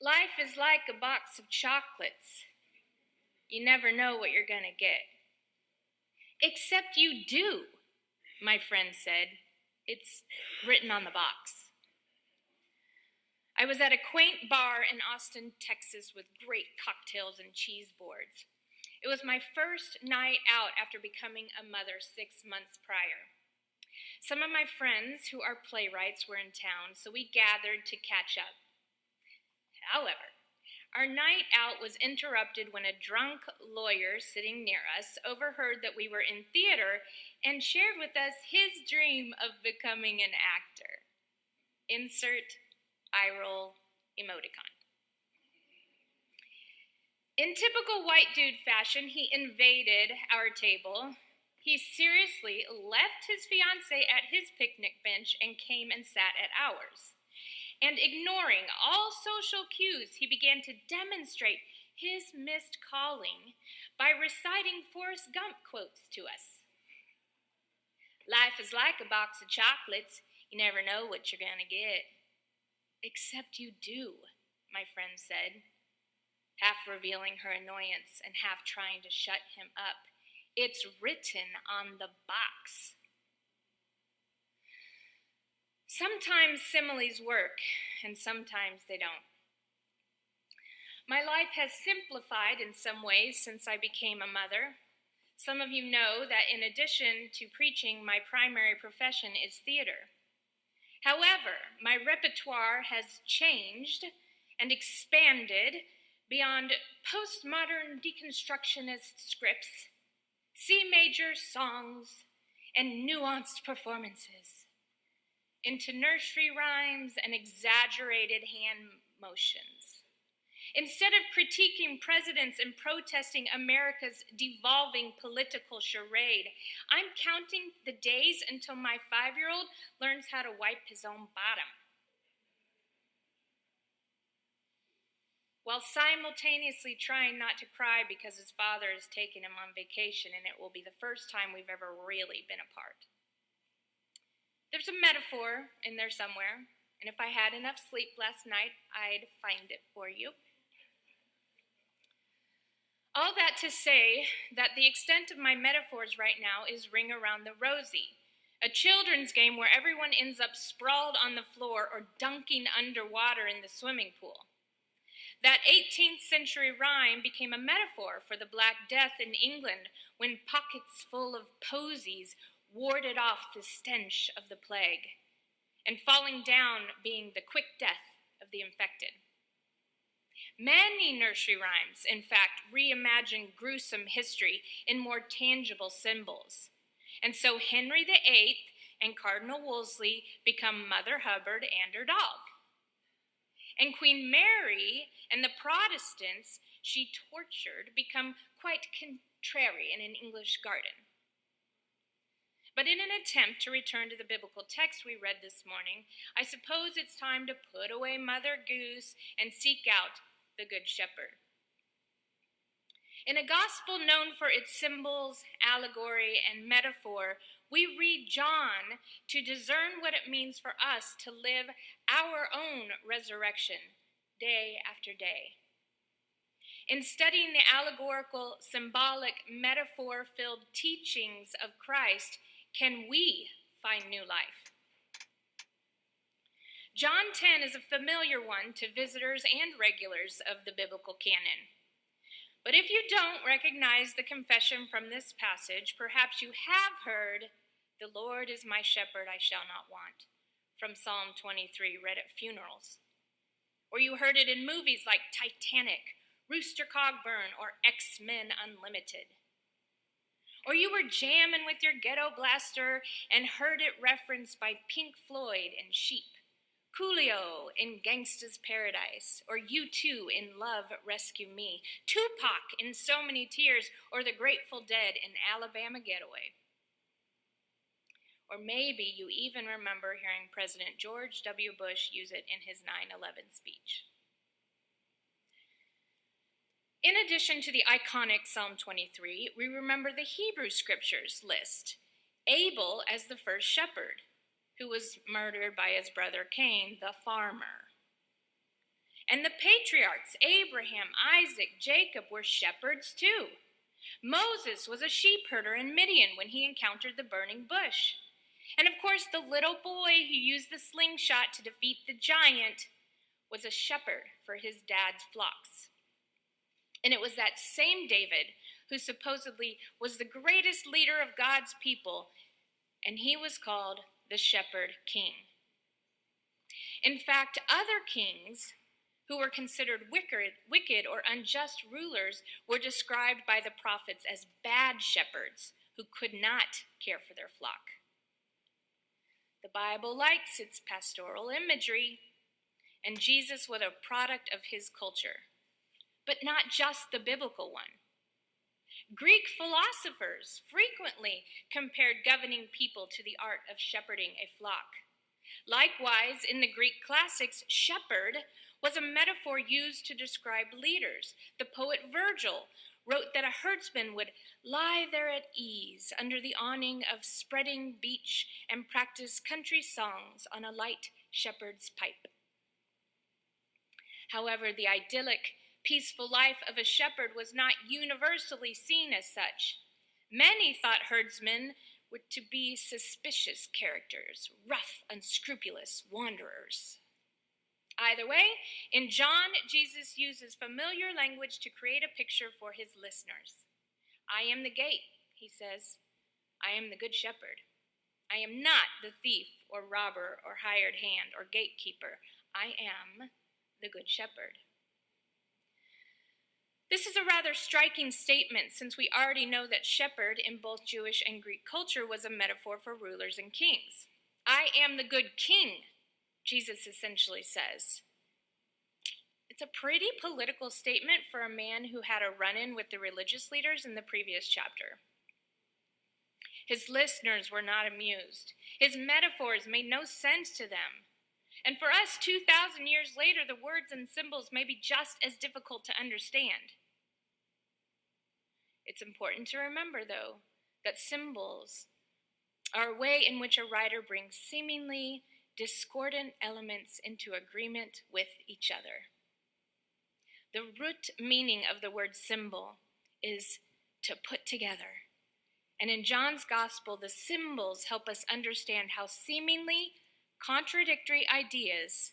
Life is like a box of chocolates. You never know what you're going to get. Except you do, my friend said. It's written on the box. I was at a quaint bar in Austin, Texas with great cocktails and cheese boards. It was my first night out after becoming a mother 6 months prior. Some of my friends who are playwrights were in town, so we gathered to catch up. However, our night out was interrupted when a drunk lawyer sitting near us overheard that we were in theater and shared with us his dream of becoming an actor. Insert eye roll emoticon. In typical white dude fashion, he invaded our table. He seriously left his fiancée at his picnic bench and came and sat at ours. And ignoring all social cues, he began to demonstrate his missed calling by reciting Forrest Gump quotes to us. Life is like a box of chocolates. You never know what you're going to get. Except you do, my friend said, half revealing her annoyance and half trying to shut him up. It's written on the box. Sometimes similes work, and sometimes they don't. My life has simplified in some ways since I became a mother. Some of you know that in addition to preaching, my primary profession is theater. However, my repertoire has changed and expanded beyond postmodern deconstructionist scripts, C major songs, and nuanced performances, into nursery rhymes and exaggerated hand motions. Instead of critiquing presidents and protesting America's devolving political charade, I'm counting the days until my 5-year-old learns how to wipe his own bottom, while simultaneously trying not to cry because his father has taken him on vacation and it will be the first time we've ever really been apart. There's a metaphor in there somewhere, and if I had enough sleep last night, I'd find it for you. All that to say that the extent of my metaphors right now is Ring Around the Rosie, a children's game where everyone ends up sprawled on the floor or dunking underwater in the swimming pool. That 18th century rhyme became a metaphor for the Black Death in England when pockets full of posies warded off the stench of the plague, and falling down being the quick death of the infected. Many nursery rhymes, in fact, reimagine gruesome history in more tangible symbols. And so Henry VIII and Cardinal Wolsey become Mother Hubbard and her dog. And Queen Mary and the Protestants she tortured become quite contrary in an English garden. But in an attempt to return to the biblical text we read this morning, I suppose it's time to put away Mother Goose and seek out the Good Shepherd. In a gospel known for its symbols, allegory, and metaphor, we read John to discern what it means for us to live our own resurrection day after day. In studying the allegorical, symbolic, metaphor-filled teachings of Christ, can we find new life? John 10 is a familiar one to visitors and regulars of the biblical canon. But if you don't recognize the confession from this passage, perhaps you have heard, "The Lord is my shepherd, I shall not want," from Psalm 23, read at funerals. Or you heard it in movies like Titanic, Rooster Cogburn, or X-Men Unlimited. Or you were jamming with your ghetto blaster and heard it referenced by Pink Floyd in Sheep, Coolio in Gangsta's Paradise, or U2 in Love, Rescue Me, Tupac in So Many Tears, or the Grateful Dead in Alabama Getaway. Or maybe you even remember hearing President George W. Bush use it in his 9/11 speech. In addition to the iconic Psalm 23, we remember the Hebrew Scriptures list Abel as the first shepherd, who was murdered by his brother Cain, the farmer. And the patriarchs, Abraham, Isaac, Jacob, were shepherds too. Moses was a sheep herder in Midian when he encountered the burning bush. And of course, the little boy who used the slingshot to defeat the giant was a shepherd for his dad's flocks. And it was that same David who supposedly was the greatest leader of God's people, and he was called the Shepherd King. In fact, other kings who were considered wicked or unjust rulers were described by the prophets as bad shepherds who could not care for their flock. The Bible likes its pastoral imagery, and Jesus was a product of his culture, but not just the biblical one. Greek philosophers frequently compared governing people to the art of shepherding a flock. Likewise, in the Greek classics, shepherd was a metaphor used to describe leaders. The poet Virgil wrote that a herdsman would lie there at ease under the awning of spreading beech and practice country songs on a light shepherd's pipe. However, the idyllic, peaceful life of a shepherd was not universally seen as such. Many thought herdsmen were to be suspicious characters, rough, unscrupulous wanderers. Either way, in John, Jesus uses familiar language to create a picture for his listeners. I am the gate, he says. I am the good shepherd. I am not the thief or robber or hired hand or gatekeeper. I am the good shepherd. This is a rather striking statement, since we already know that shepherd in both Jewish and Greek culture was a metaphor for rulers and kings. I am the good king, Jesus essentially says. It's a pretty political statement for a man who had a run-in with the religious leaders in the previous chapter. His listeners were not amused. His metaphors made no sense to them. And for us, 2,000 years later, the words and symbols may be just as difficult to understand. It's important to remember, though, that symbols are a way in which a writer brings seemingly discordant elements into agreement with each other. The root meaning of the word symbol is to put together. And in John's gospel, the symbols help us understand how seemingly contradictory ideas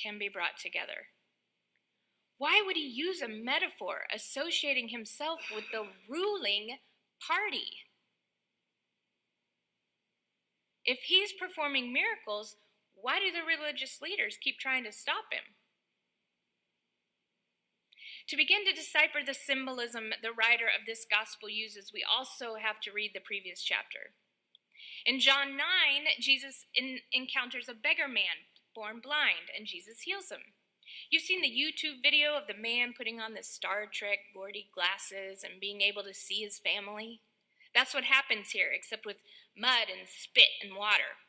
can be brought together. Why would he use a metaphor associating himself with the ruling party? If he's performing miracles, why do the religious leaders keep trying to stop him? To begin to decipher the symbolism the writer of this gospel uses, we also have to read the previous chapter. In John 9, Jesus encounters a beggar man born blind, and Jesus heals him. You've seen the YouTube video of the man putting on the Star Trek Gordy glasses and being able to see his family. That's what happens here, except with mud and spit and water.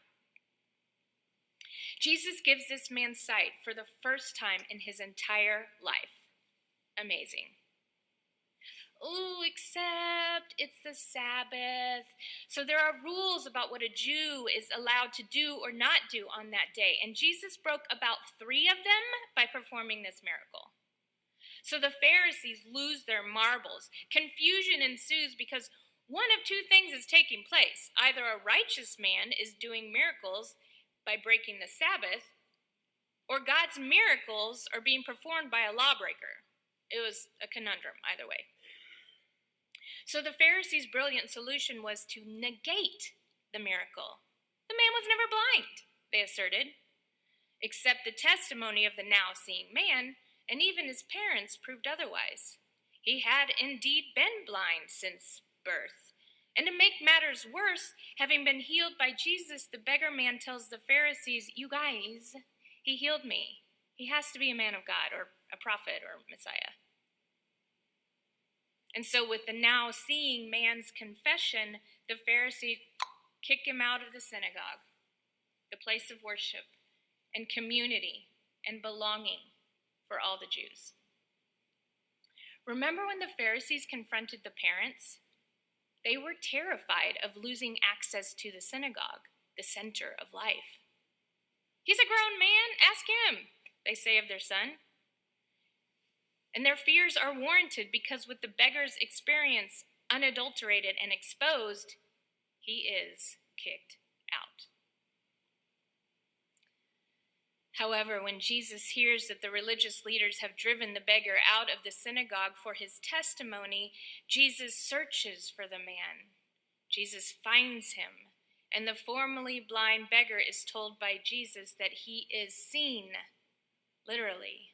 Jesus gives this man sight for the first time in his entire life. Amazing. Oh, except it's the Sabbath. So there are rules about what a Jew is allowed to do or not do on that day. And Jesus broke about 3 of them by performing this miracle. So the Pharisees lose their marbles. Confusion ensues because one of 2 things is taking place. Either a righteous man is doing miracles by breaking the Sabbath, or God's miracles are being performed by a lawbreaker. It was a conundrum either way. So the Pharisees' brilliant solution was to negate the miracle. The man was never blind, they asserted, except the testimony of the now seeing man, and even his parents proved otherwise. He had indeed been blind since birth. And to make matters worse, having been healed by Jesus, the beggar man tells the Pharisees, "You guys, he healed me. He has to be a man of God or a prophet or Messiah." And so with the now seeing man's confession, the Pharisees kick him out of the synagogue, the place of worship and community and belonging for all the Jews. Remember when the Pharisees confronted the parents? They were terrified of losing access to the synagogue, the center of life. He's a grown man, ask him. they say of their son. And their fears are warranted because with the beggar's experience unadulterated and exposed, he is kicked out. However, when Jesus hears that the religious leaders have driven the beggar out of the synagogue for his testimony, Jesus searches for the man. Jesus finds him, and the formerly blind beggar is told by Jesus that he is seen, literally.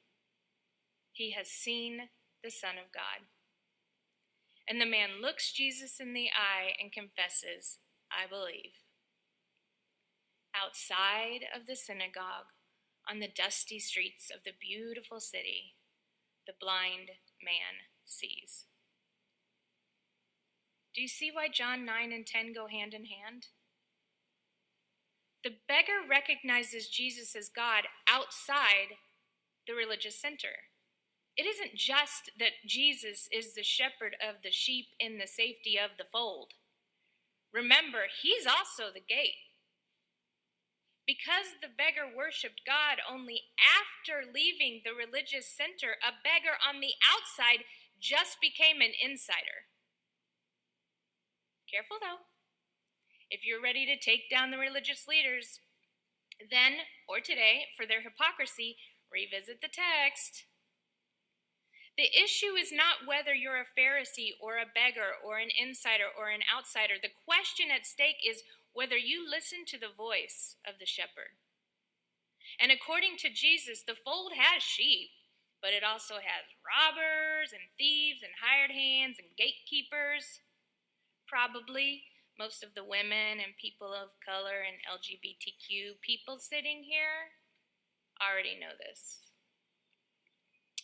He has seen the Son of God. And the man looks Jesus in the eye and confesses, I believe. Outside of the synagogue, on the dusty streets of the beautiful city, the blind man sees. Do you see why John 9 and 10 go hand in hand? The beggar recognizes Jesus as God outside the religious center. It isn't just that Jesus is the shepherd of the sheep in the safety of the fold. Remember, he's also the gate. Because the beggar worshiped God only after leaving the religious center, a beggar on the outside just became an insider. Careful though. If you're ready to take down the religious leaders, then, or today, for their hypocrisy, revisit the text. The issue is not whether you're a Pharisee or a beggar or an insider or an outsider. The question at stake is whether you listen to the voice of the shepherd. And according to Jesus, the fold has sheep, but it also has robbers and thieves and hired hands and gatekeepers. Probably most of the women and people of color and LGBTQ people sitting here already know this.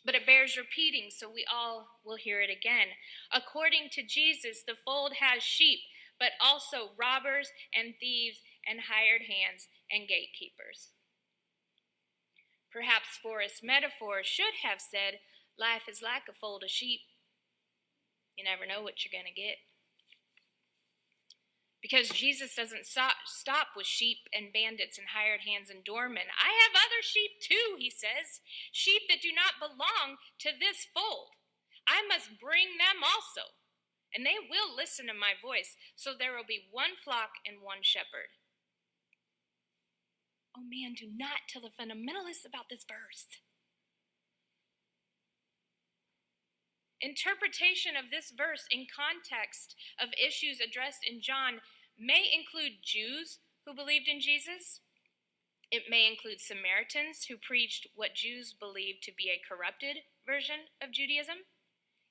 But it bears repeating, so we all will hear it again. According to Jesus, the fold has sheep, but also robbers and thieves and hired hands and gatekeepers. Perhaps Forrest's metaphor should have said, life is like a fold of sheep. You never know what you're going to get. Because Jesus doesn't stop with sheep and bandits and hired hands and doormen. I have other sheep too, he says, sheep that do not belong to this fold. I must bring them also, and they will listen to my voice, so there will be one flock and one shepherd. Oh man, do not tell the fundamentalists about this verse. Interpretation of this verse in context of issues addressed in John may include Jews who believed in Jesus. It may include Samaritans who preached what Jews believed to be a corrupted version of Judaism.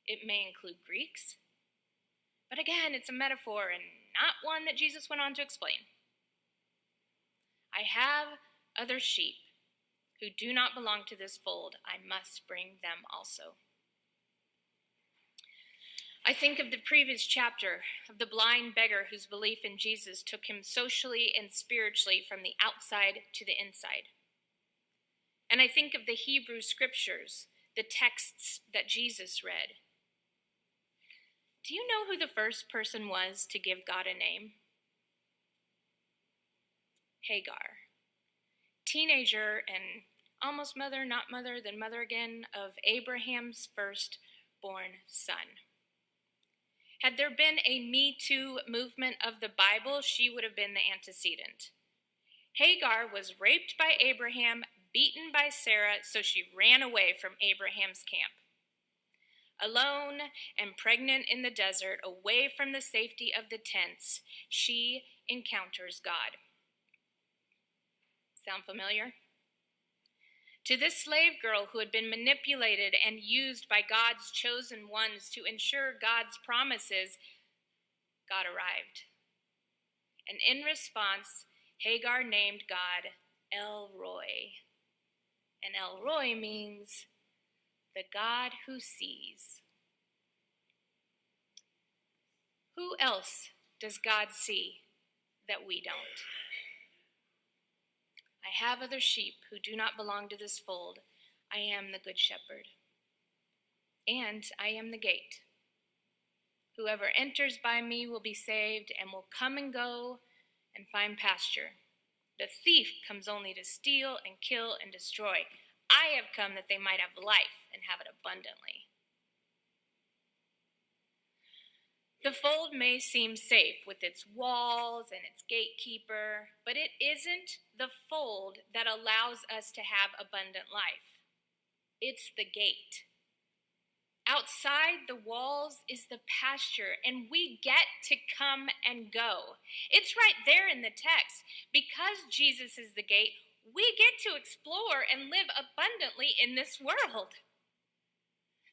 It may include Greeks. But again, it's a metaphor and not one that Jesus went on to explain. I have other sheep who do not belong to this fold. I must bring them also. I think of the previous chapter of the blind beggar whose belief in Jesus took him socially and spiritually from the outside to the inside. And I think of the Hebrew scriptures, the texts that Jesus read. Do you know who the first person was to give God a name? Hagar, teenager and almost mother, not mother, then mother again, of Abraham's firstborn son. Had there been a Me Too movement of the Bible, she would have been the antecedent. Hagar was raped by Abraham, beaten by Sarah, so she ran away from Abraham's camp. Alone and pregnant in the desert, away from the safety of the tents, she encounters God. Sound familiar? To this slave girl who had been manipulated and used by God's chosen ones to ensure God's promises, God arrived. And in response, Hagar named God El Roi. And El Roi means the God who sees. Who else does God see that we don't? I have other sheep who do not belong to this fold. I am the good shepherd. And I am the gate. Whoever enters by me will be saved and will come and go and find pasture. The thief comes only to steal and kill and destroy. I have come that they might have life and have it abundantly. The fold may seem safe with its walls and its gatekeeper, but it isn't the fold that allows us to have abundant life. It's the gate. Outside the walls is the pasture, and we get to come and go. It's right there in the text. Because Jesus is the gate, we get to explore and live abundantly in this world.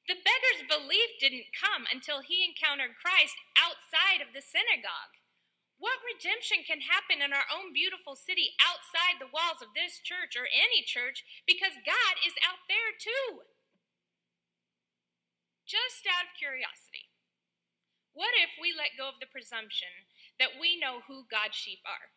The beggar's belief didn't come until he encountered Christ outside of the synagogue. What redemption can happen in our own beautiful city outside the walls of this church or any church because God is out there too? Just out of curiosity, what if we let go of the presumption that we know who God's sheep are?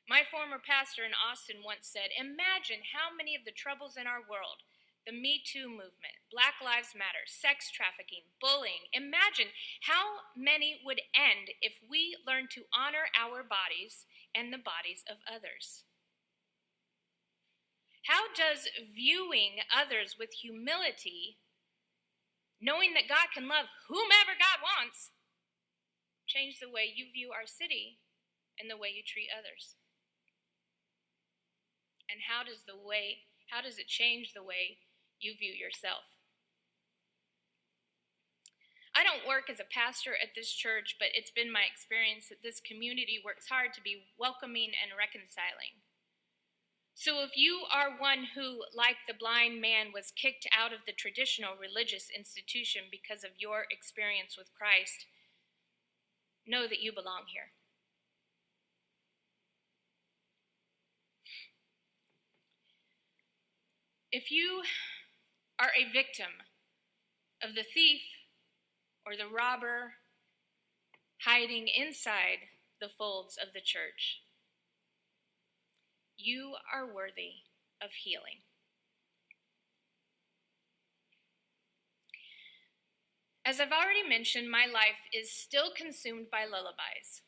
My former pastor in Austin once said, imagine how many of the troubles in our world, the Me Too movement, Black Lives Matter, sex trafficking, bullying, imagine how many would end if we learned to honor our bodies and the bodies of others. How does viewing others with humility, knowing that God can love whomever God wants, change the way you view our city and the way you treat others? And how does it change the way you view yourself? I don't work as a pastor at this church, but it's been my experience that this community works hard to be welcoming and reconciling. So if you are one who, like the blind man, was kicked out of the traditional religious institution because of your experience with Christ, know that you belong here. If you are a victim of the thief or the robber hiding inside the folds of the church, you are worthy of healing. As I've already mentioned, my life is still consumed by lullabies.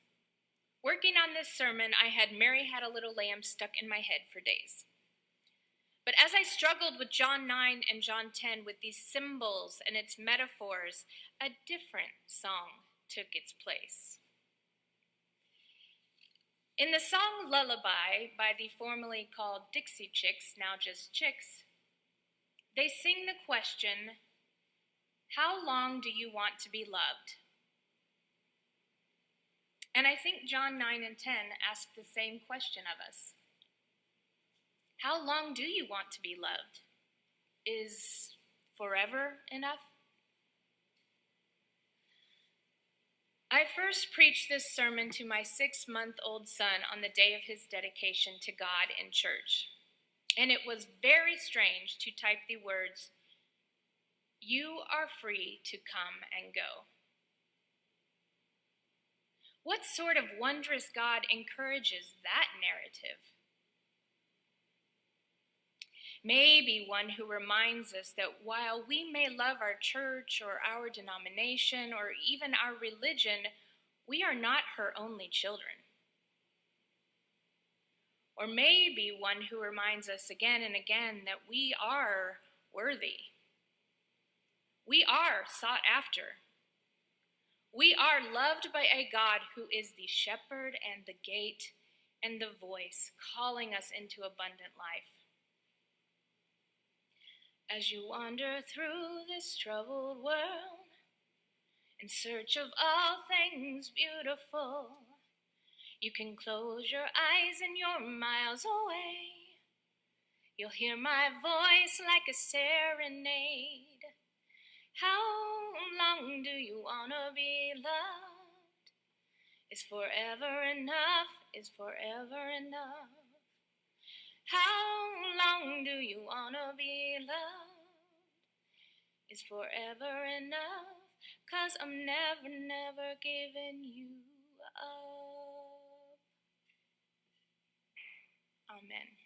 Working on this sermon, I had Mary Had a Little Lamb stuck in my head for days. But as I struggled with John 9 and John 10 with these symbols and its metaphors, a different song took its place. In the song Lullaby by the formerly called Dixie Chicks, now just Chicks, they sing the question, how long do you want to be loved? And I think John 9 and 10 ask the same question of us. How long do you want to be loved? Is forever enough? I first preached this sermon to my 6-month-old son on the day of his dedication to God in church. And it was very strange to type the words, "You are free to come and go." What sort of wondrous God encourages that narrative? Maybe one who reminds us that while we may love our church or our denomination or even our religion, we are not her only children. Or maybe one who reminds us again and again that we are worthy. We are sought after. We are loved by a God who is the shepherd and the gate and the voice calling us into abundant life. As you wander through this troubled world, in search of all things beautiful, you can close your eyes and you're miles away. You'll hear my voice like a serenade. How long do you wanna be loved? Is forever enough? Is forever enough? How long do you wanna be loved? Is forever enough? 'Cause I'm never, never giving you up. Amen.